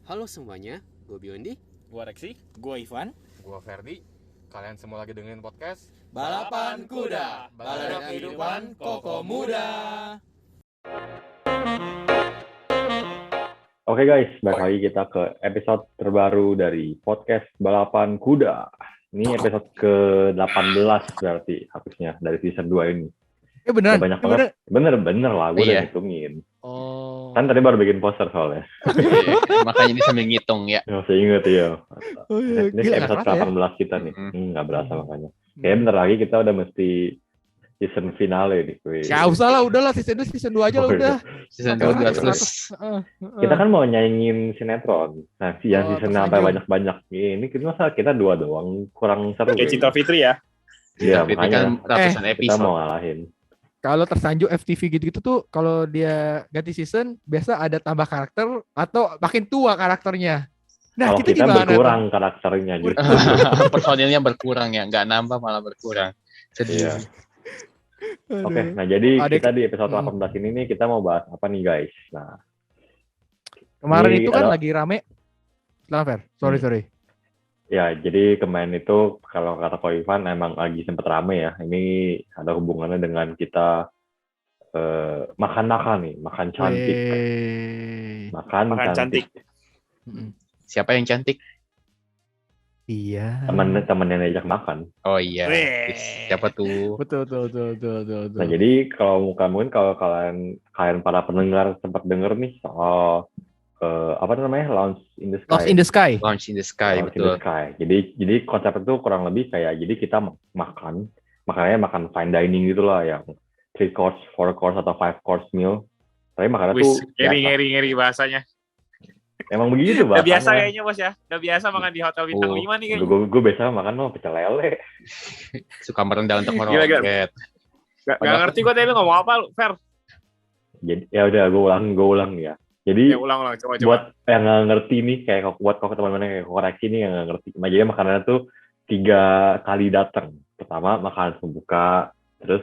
Halo semuanya, gue Biondi. Gua Reksi. Gua Ivan. Gua Ferdi. Kalian semua lagi dengerin podcast Balapan Kuda, balada kehidupan Koko Muda. Oke guys, balik lagi kita ke episode terbaru dari podcast Balapan Kuda. Ini episode ke-18 berarti harusnya dari season 2 ini. Beneran? Banyak banget. Bener lah, gue udah ngitungin. Oh. Kan tadi baru bikin poster soalnya. Makanya ini sambil ngitung ya. Masih inget ya. Oh, iya. Ini Gila, episode ke-18 kita nih. Nggak berasa makanya. Kayaknya bentar lagi kita udah mesti season finale nih. Gak usah lah, udahlah season 2 aja lah udah. Season 2 terus. Kita kan mau nyanyiin sinetron. Nah, yang season sampai banyak-banyak. Ini masa kita 2 doang, kurang seru. Kayak Cinta Fitri ya? Iya, Kan makanya ratusan kita episode. mau ngalahin. Kalau tersanjung FTV gitu-gitu tuh, kalau dia ganti season, biasa ada tambah karakter atau makin tua karakternya. Nah, Kalau kita kita gimana? berkurang karakternya justru. Personilnya berkurang ya, nggak nambah malah berkurang. Sedih. Iya. Oke, nah jadi Adek- kita di episode 18 ini nih kita mau bahas apa nih guys? Nah, Kemarin Ini itu kan ada- lagi rame. Silakan Fer, sorry. ya jadi kemarin itu kalau kata Ko Ivan emang lagi sempet rame ya. Ini ada hubungannya dengan kita makan-makan nih, makan cantik. Wey. Makan cantik. Mm-mm. Siapa yang cantik? Iya. Temen yang diajak makan. Oh iya. Weh. Siapa tuh? Betul. Nah, jadi kalau mungkin kalau kalian para pendengar sempat denger nih soal apa namanya? Lounge in the Sky. Lost in the Sky. Launch in the Sky, Lounge in the betul. Sky. Jadi konsep itu kurang lebih kayak jadi kita makannya makan fine dining gitulah yang 3 course, 4 course atau 5 course meal. Tapi makannya tuh Ngeri bahasanya. emang begitu, Bang. Udah biasa kayaknya bos ya. Udah biasa makan di hotel bintang 5 nih kayaknya. Gue biasa makan pecel lele. Suka merendah untuk Gila. meroket. Gak ngerti gue tadi lu ngomong apa lu, Fer? Jadi ya udah gue ulang ya. Jadi Ya ulang coba. buat yang nggak ngerti nih kayak buat kok teman-teman yang kayak koreksi nih yang nggak ngerti. Nah, jadi makanannya tuh 3 kali datang. Pertama makanan pembuka, terus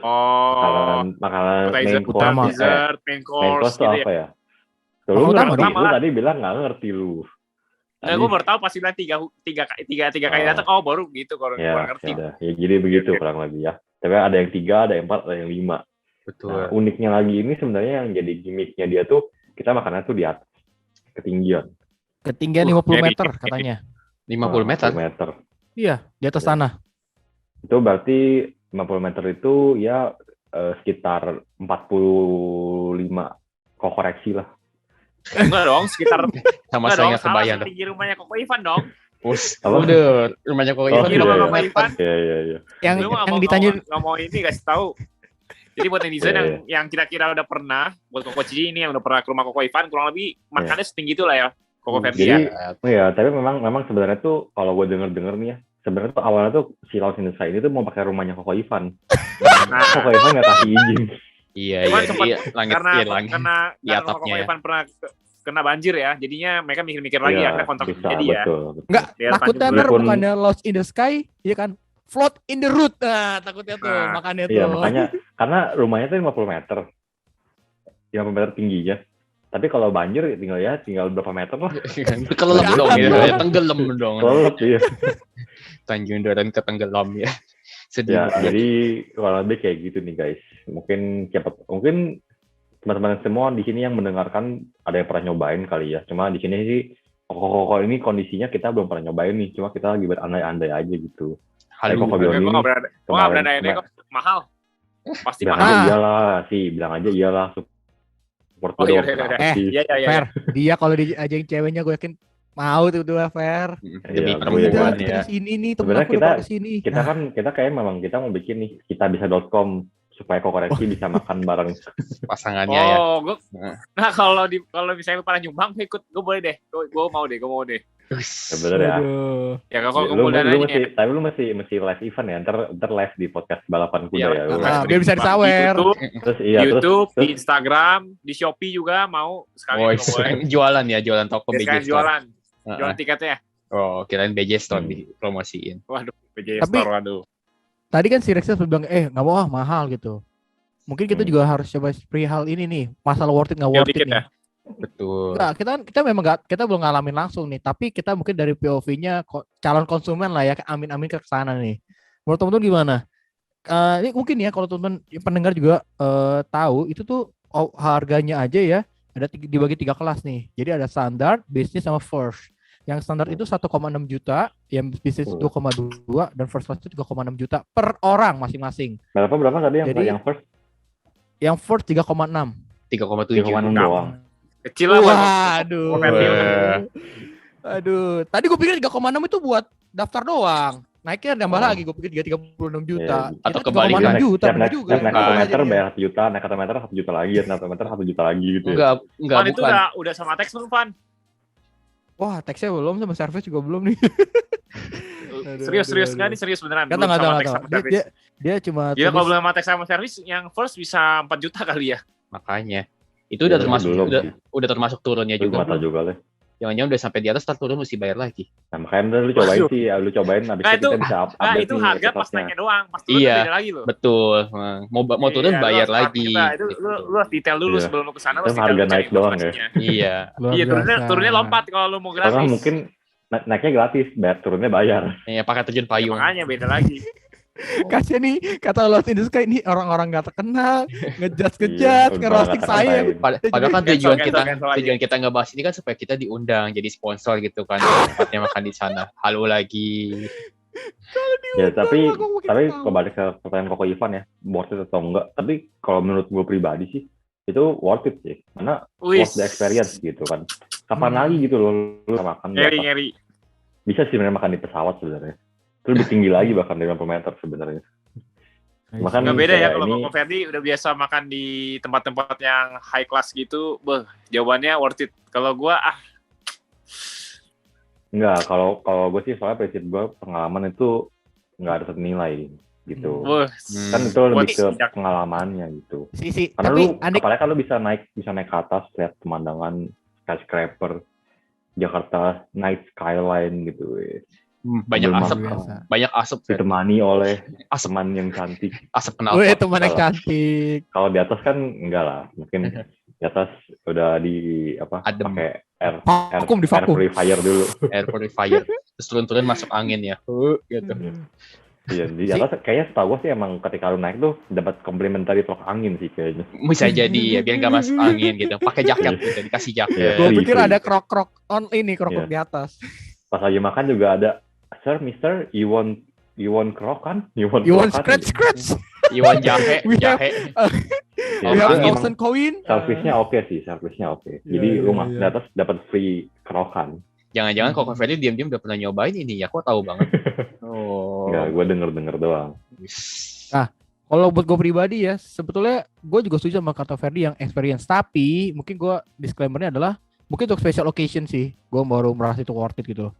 makanan main course, utama. Dessert, main main course course tuh gitu apa ya. ya? Tuh, lu Utama, ngerti, utama lu lah. tadi bilang nggak ngerti lu. Nah, gue baru tahu pasti bilang tiga kali datang. Oh baru gitu kalau Ya, gue ngerti. ya, jadi begitu Oke. kurang lebih ya. Tapi ada yang 3, ada yang 4, ada yang 5. Betul. Nah, uniknya lagi ini sebenarnya yang jadi gimmicknya dia tuh kita makannya tuh di atas ketinggian Ketinggian 50 jadi- meter katanya. 50 meter. 50 meter. Iya, di atas Ya. tanah. Itu berarti 50 meter itu ya sekitar 45 kok koreksi lah. Enggak dong, sekitar Sama enggak saya dong, nggak salah kebayang. tinggi rumahnya Koko Ivan dong. Us, Apa? udah rumahnya kok Oh, Ivan Tinggi iya, rumah iya. Koko Ivan. Iya. Yang Lu yang ditanya nggak mau ini kasih tahu. Jadi buat netizen Iya, yang kira-kira udah pernah, buat Koko Cici ini yang udah pernah ke rumah Koko Ivan, kurang lebih makannya setinggi itu lah ya, Koko Ferdian. Jadi ya, tapi memang sebenarnya tuh kalau gue denger nih ya, sebenarnya tuh awalnya tuh si Lounge in the Sky ini tuh mau pakai rumahnya Koko Ivan. Nah, Koko Ivan nggak kasih izin. Iya, Cuman iya. sempat Iya, langit, karena iya, langit. karena di rumah atapnya Koko ya. Ivan pernah kena banjir ya, jadinya mereka mikir-mikir lagi Iya, akhirnya kontak bisa, jadi ya. betul. enggak Biar takutnya Tanjung ntar Priok. bukannya Lost in the Sky, ya kan? Float in the root. Nah, takutnya tuh Nah, makannya tuh. Iya, makanya karena rumahnya tuh 50 meter. 50 meter tingginya. Tapi kalau banjir tinggal berapa meter lah. Kelelep dong ya, Iya. tenggelam dong. Kelelep ya. Tanjung Duren ke tenggelam ya. Sedih. Ya, jadi kurang lebih kayak gitu nih guys. Mungkin teman-teman semua di sini yang mendengarkan ada yang pernah nyobain kali ya. Cuma di sini sih koko ini kondisinya kita belum pernah nyobain nih. Cuma kita lagi berandai-andai aja gitu. Halu. Koko Bioni Gue nggak berani, gue nggak berani kemarin- kok mahal. Pasti bilang mahal. aja iyalah sih, bilang aja iyalah. Support Oh, gue iya, dong, iya, kenapa iya. sih? Iya. Fair. Dia kalau diajakin ceweknya gue yakin mau tuh Fair. Demi Iya, perempuan gue- ya. Di sini nih temen Sebenarnya aku udah pada kesini. kita kayak memang kita mau bikin nih kitabisa.com supaya koreksi bisa makan bareng. Pasangannya ya. Oh, nah kalau misalnya lu pada nyumbang, ikut, gue boleh deh, gue mau deh. Ya bener ya. Aduh. Ya kalau Lu kumpul dananya. tapi lu mesti live event ya. Ntar live di podcast balapan kuda Iya, ya. Lu betul. live. Ah, biar bisa Di disawer. YouTube, Terus di iya terus YouTube, di terus- Instagram, di Shopee juga mau sekali Oh, boleh. jualan ya, jualan toko Ya, BJ sekalian Store. jualan, Heeh. jualan tiketnya. Oh, kirain BJ Store Hmm. dipromosiin. Waduh, PJ Tapi- Store, waduh. Tadi kan si Rexel bilang nggak mau mahal gitu. Mungkin kita juga harus coba perihal ini nih, masalah worth it nggak Tinggal worth it dikit nih. ya. Betul. Enggak, kita memang kita belum ngalamin langsung nih, tapi kita mungkin dari POV-nya calon konsumen lah ya, amin-amin ke sana nih. Menurut teman-teman gimana? Ini mungkin ya kalau teman-teman pendengar juga tahu itu tuh harganya aja ya ada dibagi 3 kelas nih. Jadi ada standar, bisnis sama first. Yang standar itu 1,6 juta, yang bisnis 2,2 dan first class itu 3,6 juta per orang masing-masing. Berapa tadi Jadi, yang first? Yang first 3,6. 3,7. 3,6 doang. Kecil lah buat Waduh. Koko Ferdi. Aduh, tadi gue pikir 3,6 itu buat daftar doang. Naiknya nambah lagi, gue pikir 36 juta. Iya. Atau Kita kebalikan. 3,6 juta, Naik juga. naik Bukan. meter bayar 1 juta, naik meter 1 juta lagi, naik meter 1 juta lagi gitu ya. Enggak Van itu bukan. udah sama teks belum, Van? Wah, teksnya belum, sama service juga belum nih. Serius nggak nih, serius beneran. Kata Belum nggak sama tahu, teks sama dia, servis. dia cuma Gila, kalau tulis- belum sama teks sama servis, yang first bisa 4 juta kali ya. Makanya. Itu udah Ya, termasuk belum udah, sih. udah termasuk turunnya Itu juga. nggak tahu juga lah. Jangan-jangan udah sampai di atas, ntar turun mesti bayar lagi. Nah, makanya lu cobain Waduh. sih, lu cobain abis Nah, itu kita itu- bisa Nah, update itu nih harga pas episode-nya. naiknya doang, pas turun Iya. beda lagi loh. Betul. Mau turun Iya, bayar lu harus lagi. paham kita. Itu lu harus detail dulu Iya. sebelum lu kesana. Itu harga naik doang ya. Iya. Luar Iya, turunnya biasa. lompat kalau lu mau Karena gratis. mungkin naiknya gratis, bayar turunnya bayar. Iya, pakai terjun Ya, payung. makanya beda lagi. Kasian nih, kata Lost in the Sky ini orang-orang gak terkenal, ngejudge, Iya, ngerosting nggak saya. terkatain. Padahal kan Cancel, tujuan cancel, kita cancel aja. tujuan kita ngebahas ini kan supaya kita diundang jadi sponsor gitu kan tempatnya makan di sana. Halo lagi. Ya, tapi Aku makin tapi tahu. kembali ke pertanyaan Koko Ivan ya, worth it atau enggak? Tapi kalau menurut gue pribadi sih, itu worth it sih. Karena Wih, worth the experience gitu kan. Kapan Hmm. lagi gitu loh lu makan di atas. ngeri. Bisa sih sebenarnya makan di pesawat sebenarnya. Itu lebih tinggi lagi bahkan dari 50 meter sebenarnya. Makan Nggak beda ya kayak kalau ini, Koko Ferdi udah biasa makan di tempat-tempat yang high class gitu. Jawabannya worth it. Kalau gua enggak, kalau gue sih soalnya prinsip gue pengalaman itu enggak ada nilai gitu. Kan itu lebih ke Sejak- pengalamannya gitu. Si, Karena tapi lu aneh apalagi kan lu bisa naik ke atas lihat pemandangan skyscraper Jakarta night skyline gitu. Banyak Belum asap, makan. biasa. banyak asap. Ditemani oleh Asap, teman yang cantik. asap Wih, knalpot. teman yang Salah. cantik. Kalau di atas kan enggak lah. Mungkin di atas udah di apa? Adem. Pakai air Vakum di air vakum. purifier dulu. Air purifier. Terus turun-turun masuk angin ya. Gitu. Iya, di atas kayaknya setahu gue sih emang ketika lu naik tuh dapat complimentary truk angin sih kayaknya. Bisa jadi ya biar nggak masuk angin gitu. Pakai jaket gitu, dikasih Iya. jaket. Gue Free, pikir free. ada krok-krok krok-krok Iya. di atas. Pas lagi makan juga ada, Sir, Mister, you want krok kan? You want You want krok kan?" scratch? Iwan jahe, We have- jahe. Ya, We have itu emang 1,000 koin. servisnya oke sih, servisnya oke. Jadi Iya, lu iya, masuk iya. di atas dapat free krokan. Jangan-jangan Koko Ferdi diam-diam udah pernah nyobain ini ya. Kok tahu banget? Oh. Enggak, gue denger doang. Kalau buat gue pribadi ya, sebetulnya gue juga setuju sama kata Ferdi yang experience. Tapi mungkin gue disclaimernya adalah mungkin untuk special occasion sih, gue baru merasa itu worth it gitu.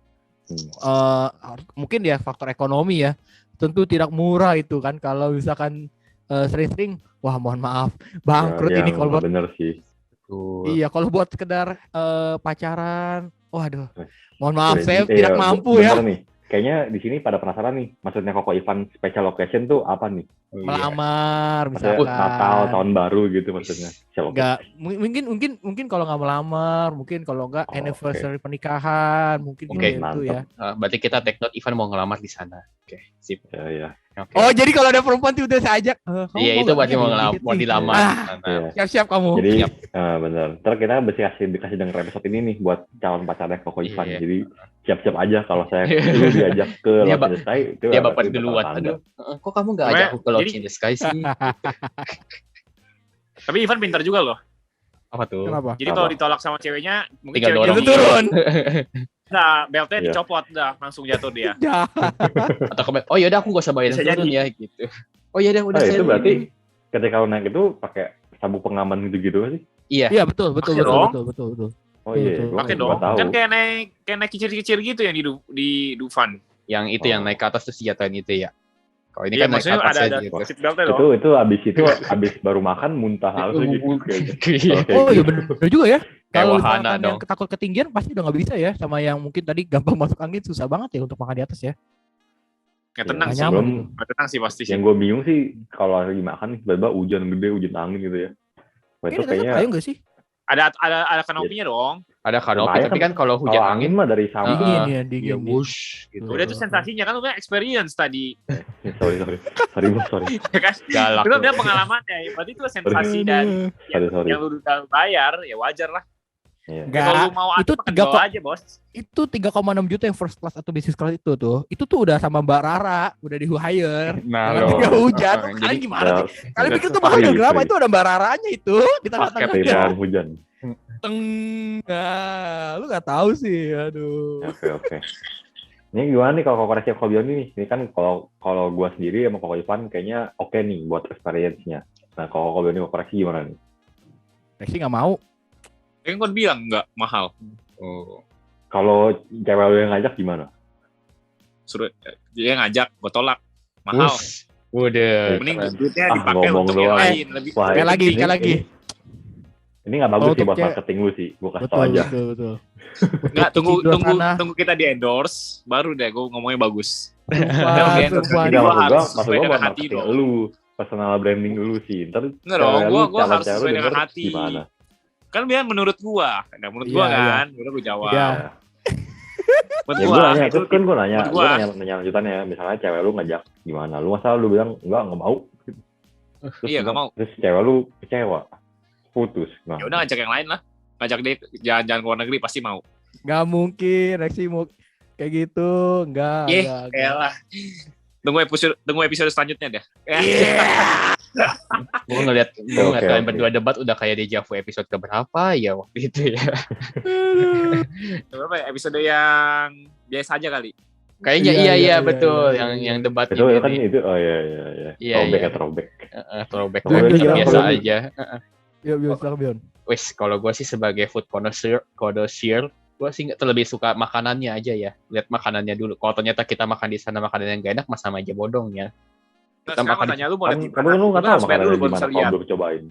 Mungkin ya faktor ekonomi ya, tentu tidak murah itu kan. Kalau misalkan sering-sering, wah mohon maaf, bangkrut Ya, ini kalau buat bener sih. Betul. iya kalau buat sekedar pacaran, waduh, mohon maaf Iya, saya iya, tidak mampu ya bener nih. Kayaknya di sini pada penasaran nih, maksudnya Koko Ivan special occasion tuh apa nih? Oh, iya. melamar Maksudnya misalkan. Natal, tahun baru gitu maksudnya. Special occasion. Enggak, mungkin kalau nggak melamar, mungkin kalau nggak Oh, anniversary pernikahan, mungkin Oke, gitu mantap. ya. Berarti kita take note Ivan mau ngelamar di sana. Oke, sip. Ya, ya. Oke. Oh, jadi kalau ada perempuan tuh udah saya ajak. Kamu Iya, mau itu nggak? berarti mau Dikit mau nih. dilamar Ah, di sana. Iya. Siap-siap kamu. Jadi Siap. bener. Ntar kita dikasih denger episode ini nih buat calon pacarnya Koko Ivan. Iya. Jadi siap-siap aja kalau saya dulu diajak ke Dia Lost in the Sky itu Dia berarti baper bakal duluan. tanda. Aduh, kok kamu nggak Pokoknya, ajak aku ke Lost jadi- in the Sky sih? Tapi Ivan pintar juga loh. Apa tuh? Kenapa? Jadi Apa? kalau ditolak sama ceweknya, mungkin Tinggal ceweknya dorong. Itu turun. Nah, beltnya Iya. dicopot dah, langsung jatuh dia. Ya. Atau komen, oh yaudah aku gak usah bayarin Bisa turun jadi. ya gitu. Oh yaudah udah Nah, saya itu dulu. berarti ketika lu naik itu pakai sabuk pengaman gitu-gitu sih? Iya. Iya, betul. Pakai dong. Betul. Oh iya, Betul. gua Pakai nggak dong. tahu. Kan kayak naik kicir-kicir gitu yang di Dufan. Yang itu yang Oh. naik ke atas terus jatuhin itu ya. Kalau ini Iya, kan naik ke maksudnya atas ada gitu. seat beltnya dong. Itu abis baru makan muntah langsung gitu. Iya. Oke. Oh iya benar juga ya. Kayak Kalau wahana misalkan yang dong. takut ketinggian pasti udah nggak bisa ya. Sama yang mungkin tadi gampang masuk angin susah banget ya untuk makan di atas ya. Nggak tenang Nggak sih. nyaman. Belum Nggak tenang sih pasti sih. yang gue bingung sih kalau lagi makan nih tiba-tiba hujan gede, hujan angin gitu ya. Wah, itu Ini di atas kayaknya payung nggak sih? Ada kanopinya dong. Ada kanopi, Bahaya tapi kan kalau hujan Kalau angin, angin mah dari samping. Dingin ya, ya dingin. wush gitu. Udah itu sensasinya kan lu bilang experience tadi. Sorry bos, sorry. Ya kan? Galak. Lu bilang pengalamannya. Berarti itu sensasi dari Sorry. yang lu udah bayar, ya wajar lah. Iya. Enggak. Kalau lu mau Itu makan 3 bawa aja, Bos. Itu 3,6 juta yang first class atau business class itu tuh. Itu tuh udah sama Mbak Rara, udah di hire. Nah, Kalau loh. tiga hujan, Jadi- kalian gimana Ya, sih? Kalian pikir tuh mahal Free, berapa? free. Itu ada Mbak Raranya itu di tengah-tengah. Paket Dari pohon hujan. Nah, lu nggak tahu sih, aduh. Oke. Ini gimana nih kalau koreksi Koko Bion ini? Ini kan kalau gua sendiri sama Koko Ivan kayaknya oke nih buat experience-nya. Nah, kalau Koko Bion ini koreksi gimana nih? Rexi nggak mau. Kan gua bilang enggak mahal. Oh. Kalau cewek lu yang ngajak gimana? Suruh dia ngajak, gua tolak. Mahal. Wush. Udah. Mending keren. duitnya dipakai ngomong untuk yang doang. lain. Lebih Wah, Sekali lagi, ini- sekali lagi. Ini nggak bagus Kalau sih untuk buat cewek- marketing lu sih. Gua kasih tau Betul, aja. betul. Enggak, Untuk di luar sana. tunggu kita di endorse, baru deh gua ngomongnya bagus. Sumpah, Oke, sumpah. Tidak, Gua maksud harus gua sesuai dengan buat hati marketing dong. lu. Personal branding dulu sih. Ntar Enggak dong, cewek gua lu, calon harus cewek lu sesuai dengan denger hati. Gimana? Kan biar menurut gua. Nah, menurut gua Iya, kan, udah gua jawab. Iya. Menurut Ya gua, gue nanya, itu kan gue nanya, menurut gue gua. nanya lanjutannya. Misalnya cewek lu ngajak gimana? Lu masa lu bilang enggak mau? Terus Iya, nggak mau. Terus cewek lu kecewa, putus. Nah, Ya udah ngajak yang lain lah. Ngajak dia jalan-jalan ke luar negeri pasti mau. Nggak mungkin Rexi mau kayak gitu. Nggak. Elah. Tunggu episode selanjutnya deh. Gue ngeliat Oke, kalian oke. berdua debat udah kayak deja vu episode keberapa ya waktu itu ya. Berapa ya? Episode yang biasa aja kali. Kayaknya Iya, iya iya, betul iya, iya. yang debat itu ini kan nih. itu, oh iya. Iya, Throwback iya. ya, throwback. Throwback Kalau Bion, biasa, Bion, biasa Bion. aja. Yuk, Bion, silakan Bion. Wes, kalau gue sih sebagai food connoisseur, gue sih nggak terlebih suka makanannya aja ya. Lihat makanannya dulu. Kalau ternyata kita makan di sana makanan yang gak enak, mah sama aja bodongnya. Nah, Kita sekarang makan tanya lu mau lihat di Kamu mana? lu nggak Lu tahu harus bayar makanan dulu baru gimana bisa kalau lihat. belum cobain.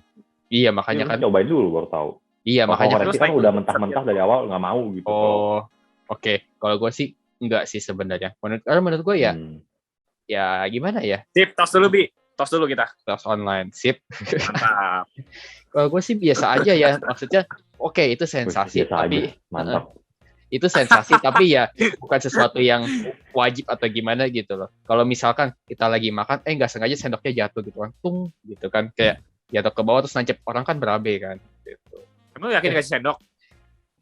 Iya, makanya Iya, kan. cobain dulu baru tahu. Iya, Kalau makanya kan. koreksi terus kan naik udah dulu, mentah-mentah terus dari awal nggak mau gitu. Oh, oke. Kalau gue sih enggak sih sebenarnya. Menurut gue ya, ya gimana ya? Sip, tos dulu, Bi. Tos dulu kita. Kelas online, sip. Mantap. Kalau gue sih biasa aja ya. Maksudnya, oke itu sensasi, Biasa tapi aja. Mantap. itu sensasi tapi ya bukan sesuatu yang wajib atau gimana gitu loh. Kalau misalkan kita lagi makan nggak sengaja sendoknya jatuh gitu kan, tung gitu kan, kayak jatuh ke bawah terus nancep orang kan berabe kan gitu. Emang lu yakin dikasih sendok?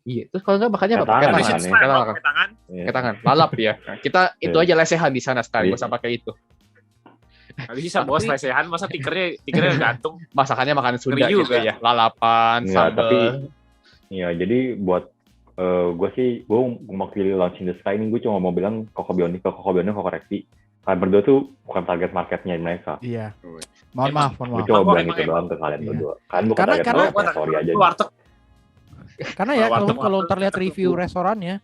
Iya, terus kalau nggak makannya Pakai pakai tangan, tangan, kan, Habis ya. pakai tangan. Iya. pakai tangan, lalap ya. Nah, kita itu aja lesehan di sana sekarang, Iya. gak usah pakai itu. Habis bisa bos Tapi- lesehan, masa tikernya gantung. Masakannya makanan Sunda Ngeri gitu juga. ya, lalapan, Nggak, sambal. tapi Iya, jadi buat gue mewakili Launching the Sky ini gue cuma mau bilang Koko Bion kok koreksi. Kalian berdua tuh bukan target marketnya mereka. Iya. Emang. Mohon Gue maaf. cuma Emang, bilang emang, itu emang. doang ke kalian Iya. berdua. Kalian bukan Karena- target karena- marketnya, sorry aja. Warteg. Karena ya Warteg- kalau warteg- terlihat review restorannya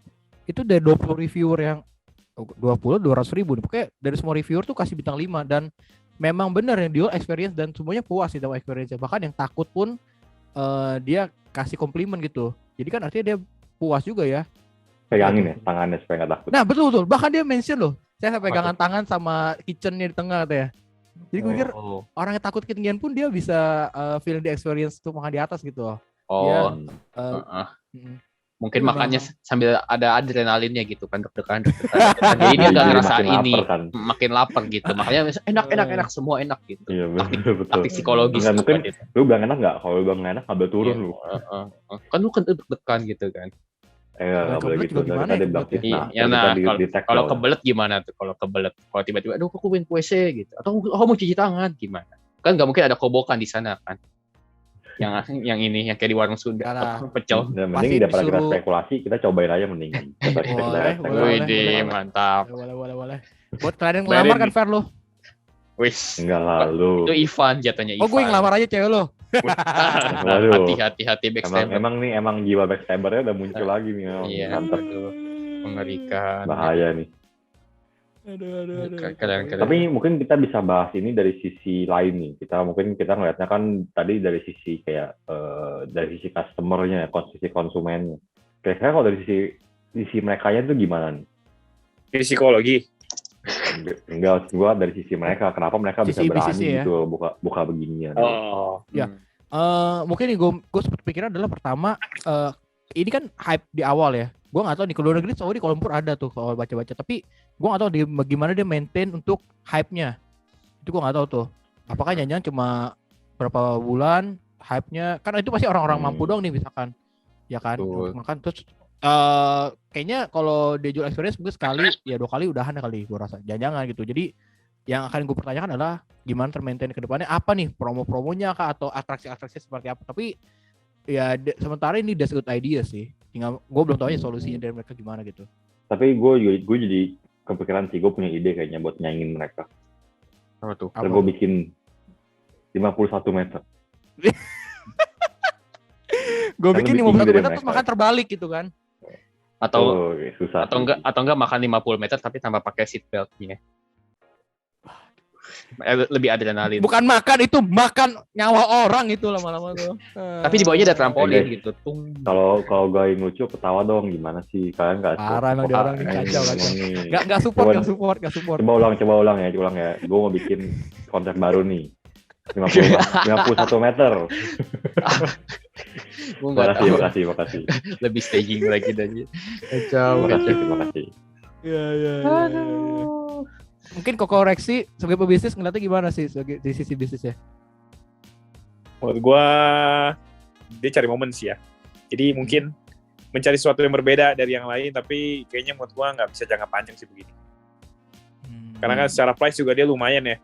itu dari 20 reviewer yang 200 ribu. Pokoknya dari semua reviewer tuh kasih bintang 5 dan memang benar yang dia experience dan semuanya puas sih sama experience. Bahkan yang takut pun dia kasih komplimen gitu. Jadi kan artinya dia puas juga ya. Pegangin ya tangannya supaya nggak takut. Nah betul. Bahkan dia mention loh. Saya sampai pegangan tangan sama kitchennya di tengah katanya. Jadi gue pikir Oh, orang yang takut ketinggian pun dia bisa feeling the experience untuk makan di atas gitu loh. oh, Iya. heeh. Mm. Mungkin Itu makannya memang- sambil ada adrenalinnya gitu kan, deg-degan. Jadi dia nggak Jadi ngerasa makin ini lapar kan. makin lapar gitu. Makanya enak semua enak gitu. Iya betul. Taktik psikologis Nggak, tuh mungkin kan itu. lu bilang enak nggak? Kalau lu bilang nggak enak ngambil turun Iya. lu. Kan lu kan deg-degan gitu kan. Nggak boleh kebelet gitu. juga gimana Tadi ya bilang kebelet ya? Iya, nah, di tag Kalau doang. kebelet gimana tuh? Kalau kebelet, kalau tiba-tiba aduh aku pengen WC gitu atau mau cuci tangan gimana? Kan nggak mungkin ada kobokan di sana kan. Yang ini yang kayak di warung Sunda Nggak lah. pecel. Dan Pasti mending daripada kita disuruh- spekulasi, kita cobain aja mending. Kita Boleh, direct tag boleh. doang. Wih, mantap. Boleh. Buat kalian yang Bayarin ngelamar kan nih. fair lo. Wis. Enggak lalu. Itu Ivan jatuhnya Ivan. Oh gue yang ngelamar aja cewek lo. Waduh. Hati-hati backstabber. Emang jiwa backstabbernya udah muncul lagi nih. Memang. Iya, Mantap. aduh, mengerikan. Bahaya nih. Aduh. Keren. Tapi mungkin kita bisa bahas ini dari sisi lain nih. Kita ngeliatnya kan tadi dari sisi kayak dari sisi customer-nya, sisi konsumennya. Kira-kira kalau dari sisi mereka tuh gimana nih? Ini psikologi. Enggak, gua dari sisi mereka. Kenapa mereka bisa Sisi berani bisnisnya ya. gitu buka beginian? Oh. Ya. Mungkin nih gue sempat pikiran adalah pertama ini kan hype di awal ya. Gue nggak tahu di luar negeri soalnya di Kuala Lumpur ada tuh kalau baca-baca. Tapi gue nggak tahu gimana dia maintain untuk hype-nya. Itu gue nggak tahu tuh. Apakah jangan cuma berapa bulan hype-nya? Kan itu pasti orang-orang mampu dong nih misalkan. Ya kan. Betul. Makan terus kayaknya kalau dia jual experience mungkin sekali ya 2 kali udahan kali gue rasa. Jangan gitu. Jadi yang akan gue pertanyakan adalah gimana termaintain ke depannya, apa nih promo-promonya kah atau atraksi-atraksi seperti apa. Tapi ya sementara ini that's good idea sih. Tinggal gue belum tahu aja solusinya dari mereka gimana gitu. Tapi gue jadi kepikiran sih, gue punya ide kayaknya buat nyaingin mereka. Apa tuh? Ntar gue bikin 51 meter. Gue Kan bikin lebih 51 tinggi dari meter terus mereka. makan terbalik gitu kan. Atau Susah. atau enggak makan 50 meter tapi tanpa pakai seat beltnya. Lebih adrenalin. Bukan makan, itu makan nyawa orang itu lama-lama tuh. Tapi di bawahnya ada trampolin Oke. gitu. Tung. Kalau gue yang lucu ketawa dong, gimana sih kalian nggak? Parah emang dia orang ini kacau. Gak support. Coba ulang ya. Gue mau bikin konsep baru nih. 51 meter. Gue nggak tahu. Makasih. Lebih staging lagi dari. Kacau. Terima kasih. Iya. Mungkin Koko Reksi sebagai pebisnis ngeliatnya gimana sih sebagai di sisi bisnisnya? Menurut gue, dia cari momen sih ya. Jadi mungkin mencari sesuatu yang berbeda dari yang lain, tapi kayaknya menurut gue nggak bisa jangka panjang sih begini. Karena kan secara price juga dia lumayan ya.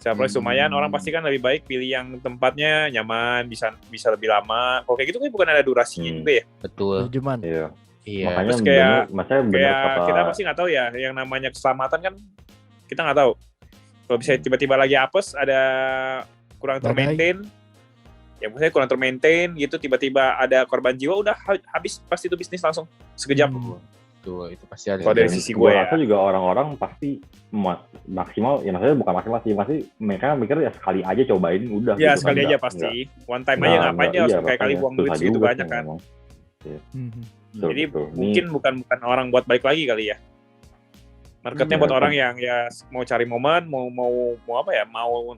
Secara price lumayan, orang pasti kan lebih baik pilih yang tempatnya nyaman, bisa lebih lama. Kalau kayak gitu kan bukan ada durasinya juga ya. Betul. Cuman Iya. Iya. Makanya Terus kayak bener kata kita pasti nggak tahu ya, yang namanya keselamatan kan kita nggak tahu. Kalau bisa tiba-tiba lagi apes, ada kurang termaintain, ya maksudnya kurang termaintain gitu, tiba-tiba ada korban jiwa, udah habis pasti itu bisnis langsung sekejap. Tuh, itu pasti ada. Kalau dari sisi gue ya. rasa juga orang-orang pasti maksimal, ya maksudnya bukan maksimal sih, pasti mereka mikir ya sekali aja cobain udah. Ya gitu sekali kan. aja pasti. One time aja ngapain ya harus kayak kali buang duit segitu banyak kan. Jadi mungkin bukan orang buat balik lagi kali ya. Marketnya buat orang yang ya mau cari momen, mau apa ya, mau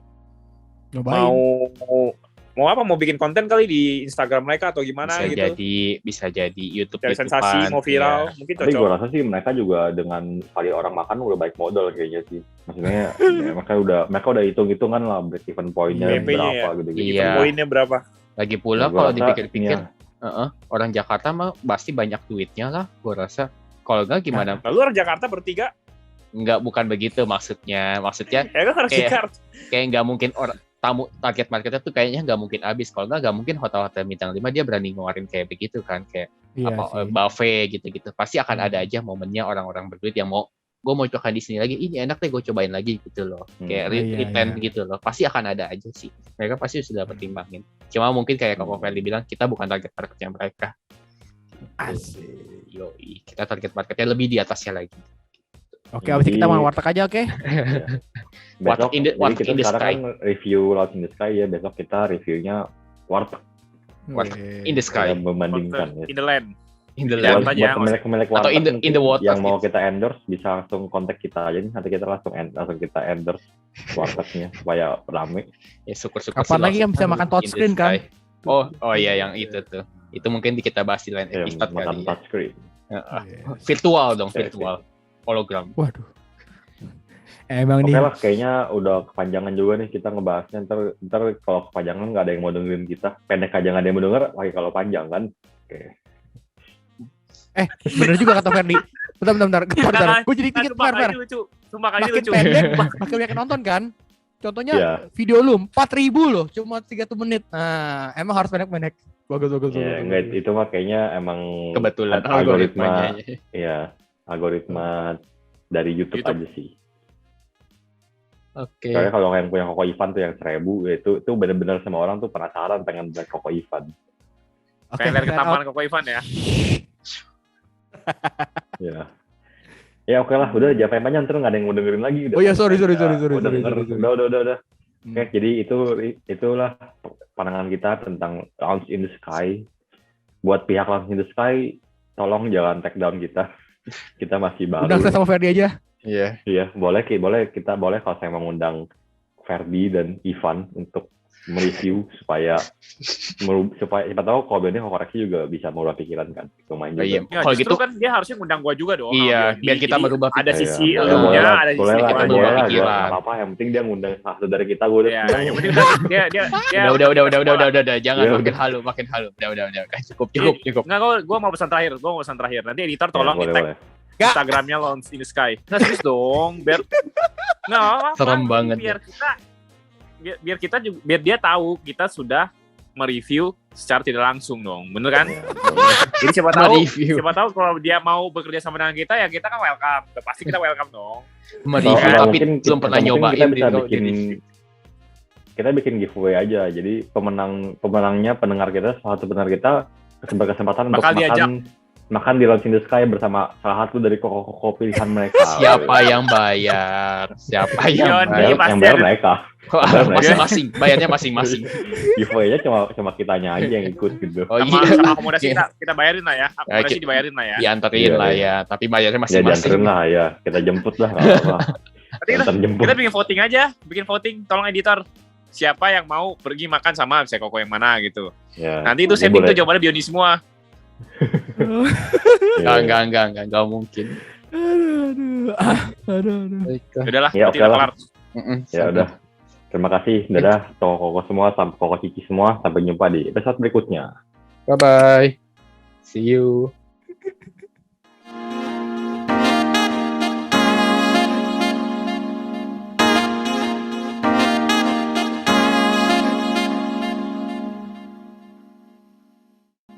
bikin konten kali di Instagram mereka atau gimana Bisa jadi YouTube cari sensasi, mau viral, mungkin Tapi cocok. gue rasa sih mereka juga dengan kali orang makan udah baik modal kayaknya sih. Maksudnya ya, mereka udah hitung-hitungan lah break even point-nya BP-nya berapa gitu. Iya. Poinnya berapa? Lagi pula kalau dipikir-pikir, orang Jakarta mah pasti banyak duitnya lah, gue rasa. Kalau enggak gimana? Lalu orang Jakarta bertiga? Enggak, bukan begitu maksudnya. Kayak nggak mungkin tamu target marketnya tuh kayaknya nggak mungkin habis. Kalau nggak mungkin hotel-hotel bintang 5 dia berani ngeluarin kayak begitu kan, kayak buffet gitu-gitu. Pasti akan ada aja momennya orang-orang berduit yang gue mau coba di sini lagi, ini enak deh gue cobain lagi gitu loh. Kayak return gitu loh. Pasti akan ada aja sih. Mereka pasti sudah pertimbangin. Cuma mungkin kayak Koko Ferdi bilang, kita bukan target marketnya mereka. Asik. Yoi, kita target marketnya lebih di atasnya lagi. Oke, abis itu kita makan warteg aja, oke? Besok Warteg kita in the sekarang Sky. kan review Loud in the Sky ya. Besok kita reviewnya warteg. In the Sky. Kita membandingkan ya. In the land. In the Land. land. Buat pemilik Atau warteg in the water. yang mau kita endorse bisa langsung kontak kita aja nih. Nanti kita langsung kita endorse wartegnya supaya rame. Ya syukur-syukur. Kapan lagi kan bisa makan touchscreen kan? Oh iya yang itu tuh. Itu mungkin kita bahas di lain episode Makan kali ya. touchscreen. Virtual dong, virtual. Hologram. Waduh. Emang Oke nih. lah, kayaknya udah kepanjangan juga nih kita ngebahasnya. Ntar kalau kepanjangan nggak ada yang mau dengerin kita. Pendek aja nggak ada yang mau denger. Wah, kalau panjang kan. Oke. Bener juga kata Ferdi. Bentar. Gue jadi tinggi Sumpah kali Fer. ini lucu. Sumpah kali ini Makin lucu. pendek, makin banyak yang nonton kan? Contohnya Iya. video lu 4.000 loh, cuma 30 menit. Nah, emang harus pendek-pendek. Bagus. Ya, enggak, itu mah kayaknya emang Kebetulan algoritma. algoritmanya. Iya, algoritma dari YouTube aja sih. Oke. Soalnya kalau yang punya Koko Ivan tuh yang 1000 itu benar-benar sama orang tuh penasaran pengen beli Koko Ivan. Oke, Pengen lihat ketampanan Koko Ivan ya. Ya. Ya oke lah, udah jangan panjang terus nggak ada yang mau dengerin lagi. Oh iya, sorry. Udah. Sorry. Oke, jadi itulah pandangan kita tentang Lounge in the Sky. Buat pihak Lounge in the Sky, tolong jangan take down kita. Kita masih baru. Udah saya sama Ferdi aja. Iya. Iya, boleh kalau saya mengundang Ferdi dan Ivan untuk mereview supaya siapa tahu kalau Biondi koreksi juga bisa merubah pikiran kan. Lumayan juga. Iya. Ya, Kalau justru gitu kan dia harusnya ngundang gua juga dong. iya, sama Biondi. biar kita Jadi merubah ada pikiran. sisi Iya, elunya, ada kita sisi berubah kita. pikiran. Nggak apa-apa, yang penting dia ngundang satu dari kita, gue udah Ya, yang penting dia Udah, jangan Ya, makin halu. Udah. Cukup. Enggak, gua mau pesan terakhir. Nanti editor tolong boleh, di-tag boleh. Instagramnya Launch in the Sky. Nah, serius dong, biar Serem banget. Biar kita juga, biar dia tahu kita sudah mereview secara tidak langsung dong, bener kan? Ya, Jadi siapa Mereview. tahu kalau dia mau bekerja sama dengan kita ya kita kan welcome. Udah pasti kita welcome dong. Mereview Atau tapi mungkin belum pernah nyobain. kita bisa gitu. kita bikin giveaway aja. Jadi pemenangnya pendengar kita, salah satu pendengar kita berkesempatan untuk Bakal diajak. makan di Launch in the Sky bersama salah satu dari koko pilihan mereka. Siapa yang bayar? Biondi yang pasti bayar ada. mereka. Masing-masing, bayarnya masing-masing. Giveaway-nya cuma kitanya aja yang ikut gitu. Oh Sama iya, akomodasi kita bayarin lah ya. Akomodasi Oke. dibayarin lah ya. dianterin Iya, lah iya. ya, tapi bayarnya Ya masing-masing. dianterin lah ya, kita jemput lah. Nggak apa-apa. Nanti Antar jemput. kita bikin voting aja, tolong editor. Siapa yang mau pergi makan sama misalnya Koko yang mana gitu. Ya, Nanti itu ini setting boleh. tuh jawabannya Biondi semua. Ya, Enggak mungkin. Aduh. Baiklah. Udahlah, Ya, nanti oke udah lah. kelar. Ya udah. Terima kasih, dadah Koko semua, Koko Cici semua. Sampai jumpa di episode berikutnya. Bye bye. See you.